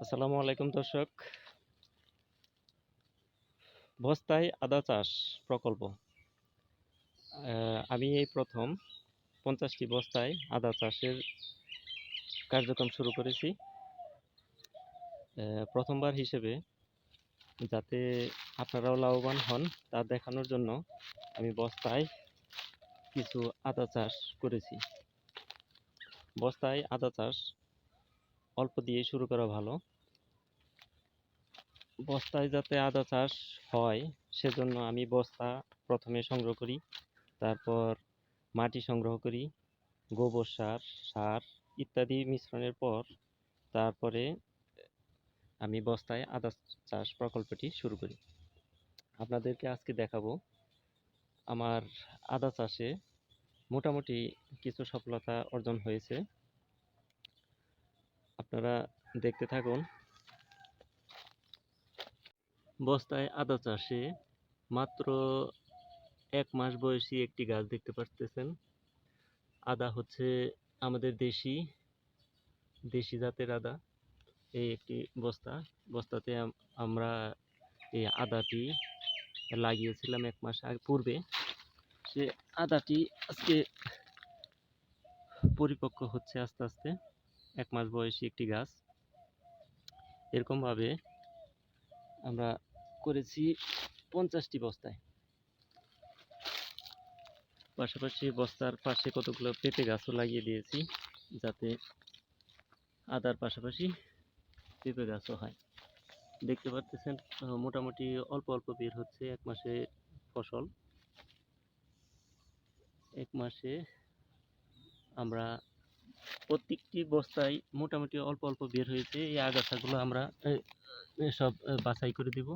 আসসালামু আলাইকুম দর্শক। বস্তায় আদা চাষ প্রকল্প। আমি এই প্রথম 50টি বস্তায় আদা চাষের কার্যক্রম শুরু করেছি। প্রথমবার হিসেবে যাতে আপনারাও লাভবান হন তা দেখানোর জন্য আমি বস্তায় কিছু আদা চাষ করেছি। বস্তায় আদা চাষ অল্প দিয়ে শুরু করা ভালো। বস্তায় যাতে আদা চাষ হয় সেজন্য আমি বস্তা প্রথমে সংগ্রহ করি, তারপর মাটি সংগ্রহ করি, গোবর সার, সার ইত্যাদি মিশ্রণের পর তারপরে আমি বস্তায় আদা চাষ প্রকল্পটি শুরু করি। আপনাদেরকে আজকে দেখাবো আমার আদা চাষে মোটামুটি কিছু সফলতা অর্জন হয়েছে। আপনারা দেখতে থাকুন। বস্তায় আদা চাষে মাত্র 1 মাস বয়সী একটি গাছ দেখতে পাচ্ছেন। আদা হচ্ছে আমাদের দেশি জাতের আদা। এই একটি বস্তাতে আমরা এই আদাটি লাগিয়েছিলাম 1 মাস পূর্বে। সে আদাটি আজকে পরিপক্ক হচ্ছে আস্তে আস্তে। 1 মাস বয়সী একটি গাছ। এরকমভাবে আমরা করেছি 50টি বস্তায়। পাশাপাশি বস্তার পাশে কতগুলো পেঁপে গাছও লাগিয়ে দিয়েছি, যাতে আদার পাশাপাশি পেঁপে গাছও হয়। দেখতে পাচ্ছেন মোটামুটি অল্প অল্প বের হচ্ছে 1 মাসে ফসল। 1 মাসে আমরা প্রত্যেকটি বস্তায় মোটামুটি অল্প অল্প বের হয়েছে। এই আগাছাগুলো আমরা সব বাছাই করে দিব।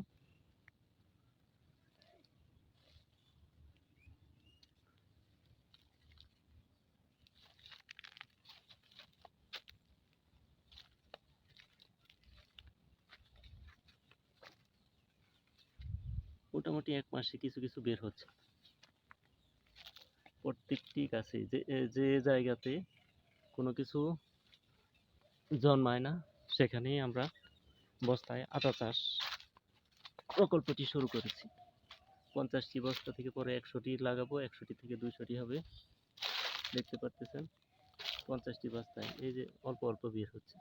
মোটামুটি 1 মাসে কিছু কিছু বের হচ্ছে প্রত্যেকটি গাছে। যে জায়গাতে কোনো কিছু জন্মায় না সেখানেই আমরা বস্তায় আদা চাষ প্রকল্পটি শুরু করেছি। 50টি বস্তা থেকে পরে 100টি লাগাবো, 100টি থেকে 200টি হবে। দেখতে পাচ্ছেন 50টি বস্তায় এই যে অল্প অল্প বের হচ্ছে।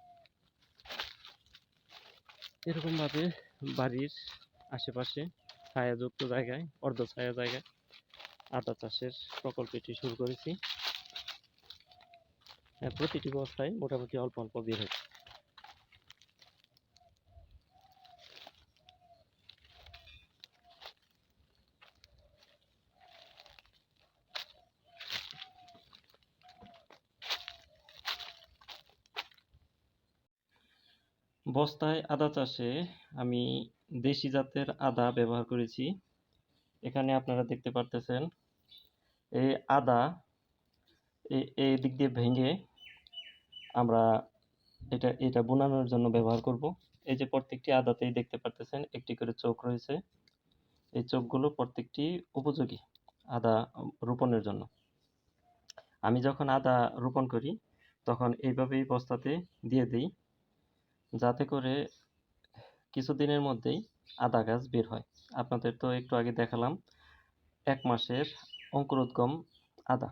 এরকম ভাবে বাড়ির আশেপাশে ছায়াযুক্ত জায়গায়, অর্ধ ছায়া জায়গায় আদা চাষের প্রকল্পটি শুরু করেছি। প্রতিটি বস্তায় মোটামুটি অল্প অল্প বের হচ্ছে। বস্তায় আদা চাষে আমি দেশি জাতের আদা ব্যবহার করেছি। এখানে আপনারা দেখতে পারতেছেন এই আদা এই দিক দিয়ে ভেঙে আমরা এটা বোনানোর জন্য ব্যবহার করব। এই যে প্রত্যেকটি আদাতেই দেখতে পারতেছেন একটি করে চোখ রয়েছে। এই চোখগুলো প্রত্যেকটি উপযোগী আদা রোপণের জন্য। আমি যখন আদা রোপণ করি তখন এইভাবেই বস্তাতে দিয়ে দিই, যাতে করে কিছুদিনের মধ্যেই আদা গাছ বের হয়। আপনাদের তো একটু আগে দেখালাম 1 মাসের অঙ্কুরোদ্গম আদা।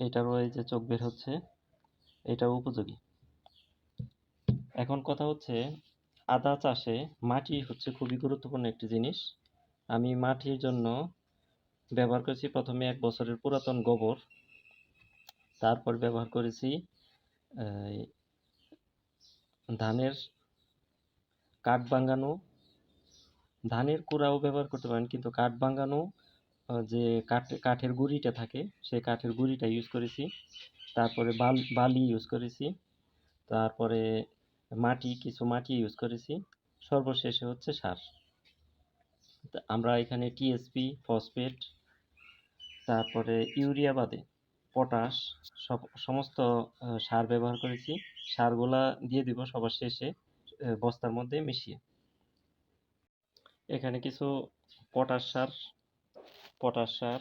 এটারও এই যে চোখ বের হচ্ছে, এটাও উপযোগী। এখন কথা হচ্ছে আদা চাষে মাটি হচ্ছে খুবই গুরুত্বপূর্ণ একটি জিনিস। আমি মাটির জন্য ব্যবহার করেছি প্রথমে 1 বছরের পুরাতন গোবর, তারপর ব্যবহার করেছি ধানের কাঠ ভাঙানো, ধানের কুড়াও ব্যবহার করতে পারেন, কিন্তু কাঠ ভাঙানো যে কাঠের গুঁড়িটা থাকে সেই কাঠের গুঁড়িটা ইউজ করেছি। তারপরে বালি ইউজ করেছি। তারপরে কিছু মাটি ইউজ করেছি। সর্বশেষে হচ্ছে সার। আমরা এখানে টিএসপি, ফসফেট, তারপরে ইউরিয়া বাদে পটাশ সমস্ত সার ব্যবহার করেছি। সারগুলা দিয়ে দিব সবার শেষে বস্তার মধ্যে মিশিয়ে। এখানে কিছু পটাশ সার,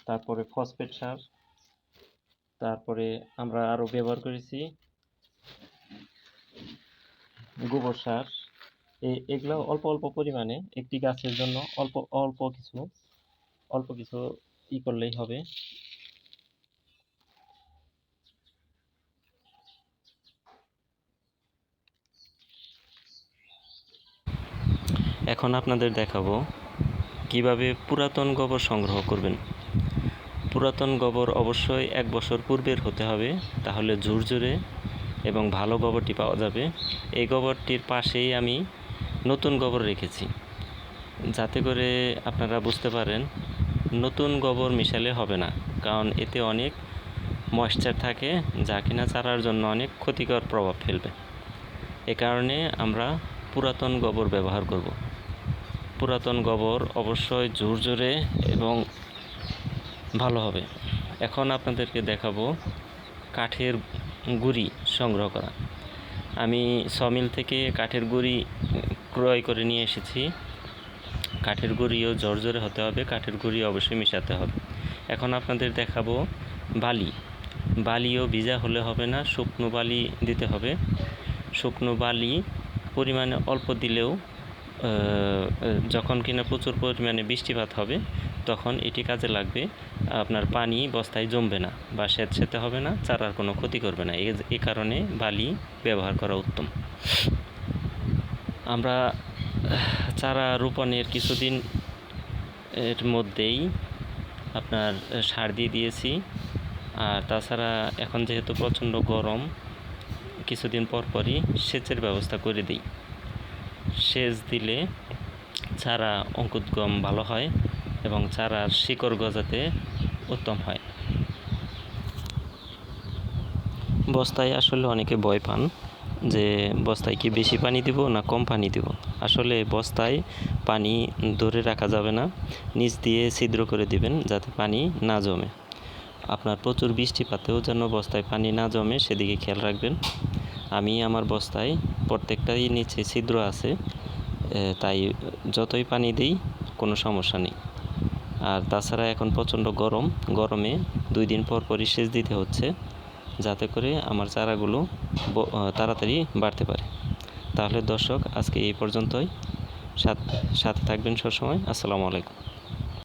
তারপরে ফসফেট সার, তারপরে আমরা আরও ব্যবহার করেছি গোবর সার। এগুলো অল্প অল্প পরিমাণে, একটি গাছের জন্য অল্প অল্প কিছু করলেই হবে। এখন আপনাদের দেখাবো কিভাবে পুরাতন গোবর সংগ্রহ করবেন। পুরাতন গোবর অবশ্যই 1 বছর পূর্বের হতে হবে, তাহলে ঝুরঝুরে এবং ভালো গোবরটি পাওয়া যাবে। এই গোবরটির পাশেই আমি নতুন গোবর রেখেছি, যাতে করে আপনারা বুঝতে পারেন নতুন গোবর মিশালে হবে না, কারণ এতে অনেক ময়েশ্চার থাকে, যা কিনা চারার জন্য অনেক ক্ষতিকর প্রভাব ফেলবে। এ কারণে আমরা পুরাতন গোবর ব্যবহার করব। পুরাতন গোবর অবশ্যই ঝুরঝুরে এবং ভালো হবে। এখন আপনাদেরকে দেখাবো কাঠের গুঁড়ি সংগ্রহ করা। আমি সমিল থেকে কাঠের গুঁড়ি ক্রয় করে নিয়ে এসেছি। কাঠের গুঁড়িও ঝরঝরে হতে হবে, কাঠের গুঁড়ি অবশ্যই মিশাতে হবে। এখন আপনাদের দেখাবো বালিও ভিজা হলে হবে না, শুকনো বালি দিতে হবে। শুকনো বালি পরিমাণে অল্প দিলেও যখন কিনা প্রচুর পরিমাণে বৃষ্টিপাত হবে তখন এটি কাজে লাগবে। আপনার পানি বস্তায় জমবে না বা স্যাঁতসেঁতে হবে না, চারার কোনো ক্ষতি করবে না। এই কারণে বালি ব্যবহার করা উত্তম। আমরা চারা রোপণের কিছুদিন এর মধ্যেই আপনার সার দিয়ে দিয়েছি। আর তাছাড়া এখন যেহেতু প্রচণ্ড গরম, কিছুদিন পরই সেচের ব্যবস্থা করে দিই। সেচ দিলে চারা অঙ্কুরোদ্গম ভালো হয় এবং চারার শিকড় গজাতে উত্তম হয়। বস্তায় আসলে অনেকে ভয় পান যে বস্তায় কি বেশি পানি দিব না কম পানি দিব। আসলে বস্তায় পানি ধরে রাখা যাবে না, নিচ দিয়ে ছিদ্র করে দিবেন যাতে পানি না জমে। আপনার প্রচুর বৃষ্টিপাতেও যেন বস্তায় পানি না জমে সেদিকে খেয়াল রাখবেন। আমি আমার বস্তায় প্রত্যেকটাই নিচে ছিদ্র আছে, তাই যতই পানি দিই কোনো সমস্যা নেই। আর তাছাড়া এখন প্রচণ্ড গরমে 2 দিন পরই সেচ দিতে হচ্ছে, যাতে করে আমার চারাগুলো তাড়াতাড়ি বাড়তে পারে। তাহলে দর্শক, আজকে এই পর্যন্তই। সাথে থাকবেন সবসময়। আসসালামু আলাইকুম।